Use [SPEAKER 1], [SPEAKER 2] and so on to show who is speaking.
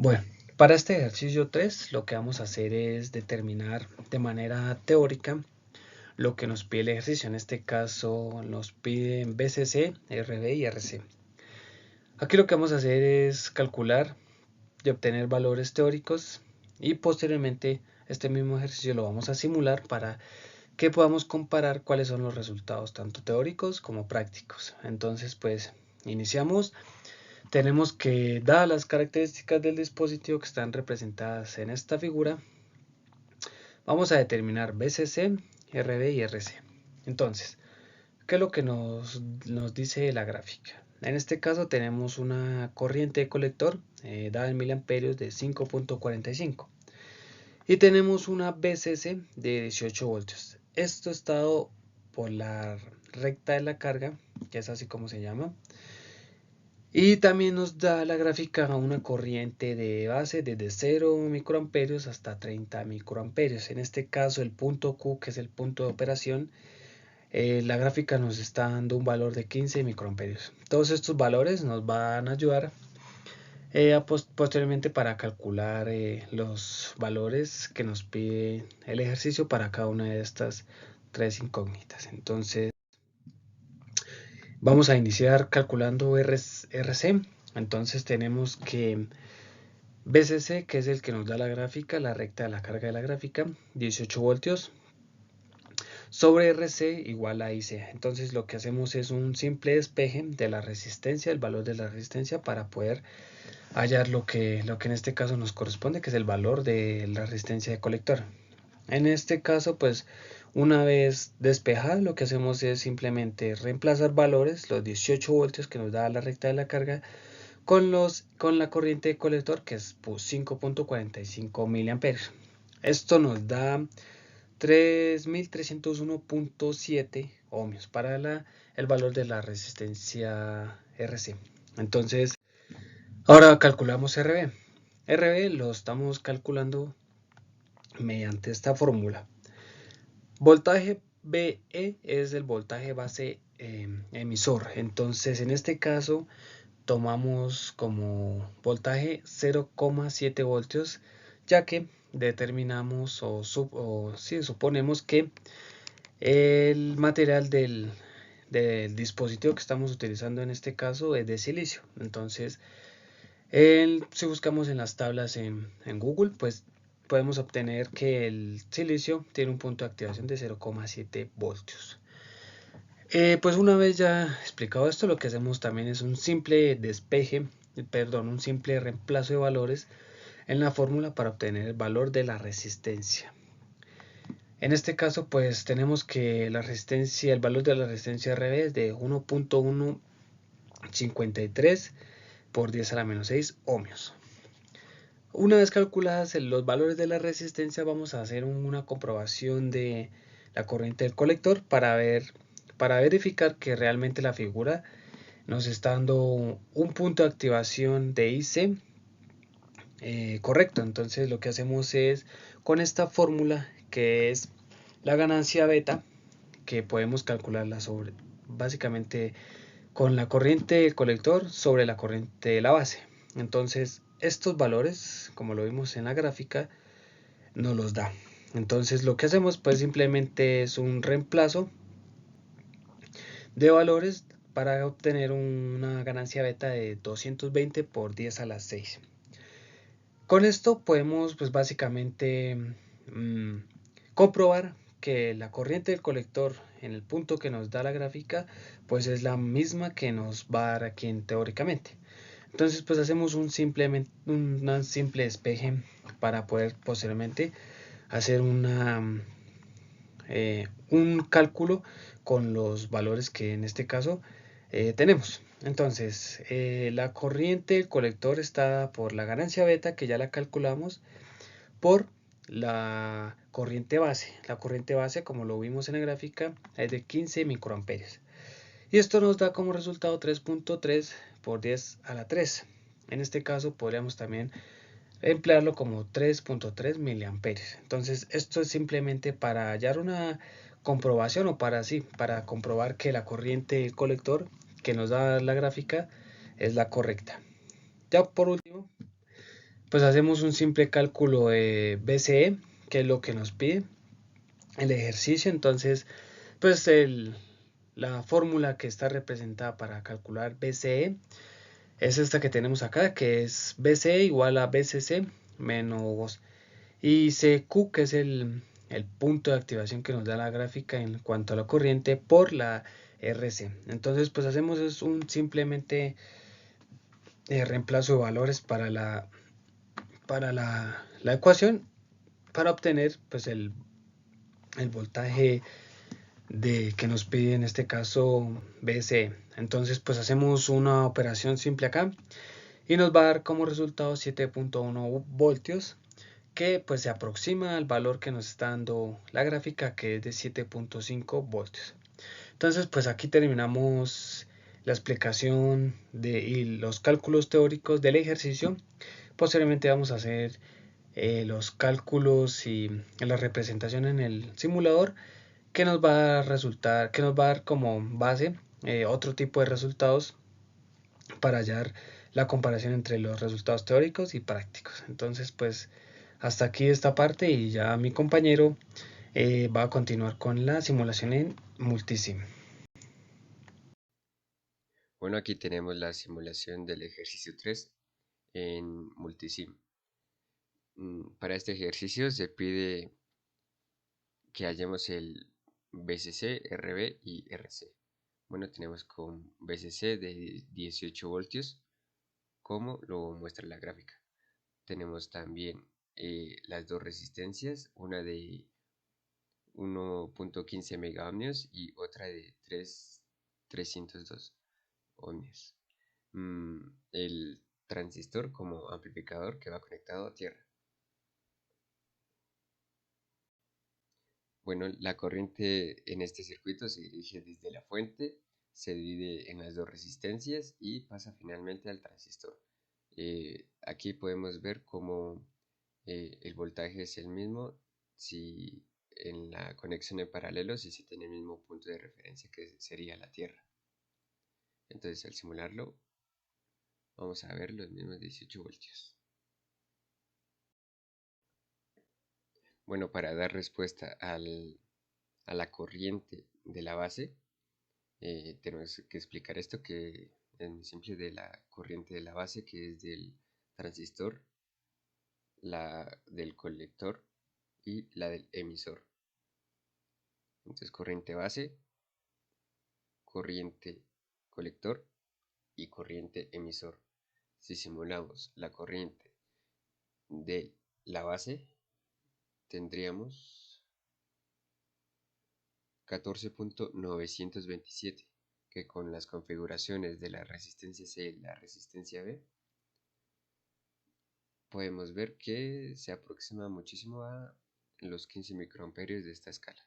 [SPEAKER 1] Bueno, para este ejercicio 3 lo que vamos a hacer es determinar de manera teórica lo que nos pide el ejercicio. En este caso nos piden BCC, RB y RC. Aquí lo que vamos a hacer es calcular y obtener valores teóricos y posteriormente este mismo ejercicio lo vamos a simular para que podamos comparar cuáles son los resultados tanto teóricos como prácticos. Entonces pues iniciamos. Tenemos que, dadas las características del dispositivo que están representadas en esta figura, vamos a determinar BCC, RB y RC. Entonces, ¿qué es lo que nos dice la gráfica? En este caso tenemos una corriente de colector dada en miliamperios de 5.45 y tenemos una BCC de 18 voltios. Esto está dado por la recta de la carga, que es así como se llama. Y también nos da la gráfica una corriente de base desde 0 microamperios hasta 30 microamperios. En este caso el punto Q, que es el punto de operación, la gráfica nos está dando un valor de 15 microamperios. Todos estos valores nos van a ayudar posteriormente para calcular los valores que nos pide el ejercicio para cada una de estas tres incógnitas. Entonces vamos a iniciar calculando RC. Entonces tenemos que BCC, que es el que nos da la gráfica, la recta de la carga de la gráfica, 18 voltios, sobre RC igual a IC. Entonces lo que hacemos es un simple despeje de la resistencia, el valor de la resistencia, para poder hallar lo que en este caso nos corresponde, que es el valor de la resistencia de colector. En este caso, pues una vez despejado, lo que hacemos es simplemente reemplazar valores, los 18 voltios que nos da la recta de la carga, con la corriente de colector, que es 5.45 miliamperios. Esto nos da 3301.7 ohmios para el valor de la resistencia RC. Entonces, ahora calculamos RB. RB lo estamos calculando mediante esta fórmula. Voltaje BE es el voltaje base emisor. Entonces, en este caso, tomamos como voltaje 0,7 voltios, ya que determinamos suponemos que el material del dispositivo que estamos utilizando en este caso es de silicio. Entonces, si buscamos en las tablas en Google, pues podemos obtener que el silicio tiene un punto de activación de 0,7 voltios. Pues una vez ya explicado esto, lo que hacemos también es un simple un simple reemplazo de valores en la fórmula para obtener el valor de la resistencia. En este caso, pues tenemos que el valor de la resistencia RB es de 1.153 por 10 a la menos 6 ohmios. Una vez calculadas los valores de la resistencia, vamos a hacer una comprobación de la corriente del colector para verificar que realmente la figura nos está dando un punto de activación de IC correcto. Entonces lo que hacemos es, con esta fórmula, que es la ganancia beta, que podemos calcularla básicamente con la corriente del colector sobre la corriente de la base. Entonces estos valores, como lo vimos en la gráfica, nos los da. Entonces lo que hacemos pues simplemente es un reemplazo de valores para obtener una ganancia beta de 220 por 10 a la 6. Con esto podemos pues básicamente comprobar que la corriente del colector en el punto que nos da la gráfica pues es la misma que nos va a dar aquí teóricamente. Entonces pues hacemos un simple despeje para poder posteriormente hacer un cálculo con los valores que en este caso tenemos. Entonces la corriente del colector está por la ganancia beta, que ya la calculamos, por la corriente base. La corriente base, como lo vimos en la gráfica, es de 15 microamperios. Y esto nos da como resultado 3.3 por 10 a la 3. En este caso podríamos también emplearlo como 3.3 miliamperios. Entonces esto es simplemente para hallar una comprobación o para comprobar que la corriente del colector que nos da la gráfica es la correcta. Ya por último pues hacemos un simple cálculo de BCE, que es lo que nos pide el ejercicio. Entonces, pues la fórmula que está representada para calcular BCE es esta que tenemos acá, que es BCE igual a BCC menos ICQ, que es el punto de activación que nos da la gráfica en cuanto a la corriente por la RC. Entonces, pues hacemos es un simplemente reemplazo de valores para la ecuación para obtener pues el voltaje que nos pide en este caso BCE. Entonces pues hacemos una operación simple acá y nos va a dar como resultado 7.1 voltios, que pues se aproxima al valor que nos está dando la gráfica, que es de 7.5 voltios. Entonces pues aquí terminamos la explicación y los cálculos teóricos del ejercicio. Posteriormente vamos a hacer los cálculos y la representación en el simulador, que nos va a resultar, que nos va a dar como base otro tipo de resultados para hallar la comparación entre los resultados teóricos y prácticos. Entonces, pues hasta aquí esta parte y ya mi compañero va a continuar con la simulación en Multisim.
[SPEAKER 2] Bueno, aquí tenemos la simulación del ejercicio 3 en Multisim. Para este ejercicio se pide que hallemos el BCC, RB y RC. Bueno, tenemos con BCC de 18 voltios, como lo muestra la gráfica. Tenemos también las dos resistencias, una de 1.15 megaohmios y otra de 302 ohmios. El transistor como amplificador que va conectado a tierra. Bueno, la corriente en este circuito se dirige desde la fuente, se divide en las dos resistencias y pasa finalmente al transistor. Aquí podemos ver cómo el voltaje es el mismo si en la conexión en paralelo si se tiene el mismo punto de referencia que sería la Tierra. Entonces al simularlo vamos a ver los mismos 18 voltios. Bueno, para dar respuesta a la corriente de la base, tenemos que explicar esto que es muy simple, de la corriente de la base, que es del transistor, la del colector y la del emisor. Entonces corriente base, corriente colector y corriente emisor. Si simulamos la corriente de la base, tendríamos 14.927, que con las configuraciones de la resistencia C y la resistencia B, podemos ver que se aproxima muchísimo a los 15 microamperios de esta escala.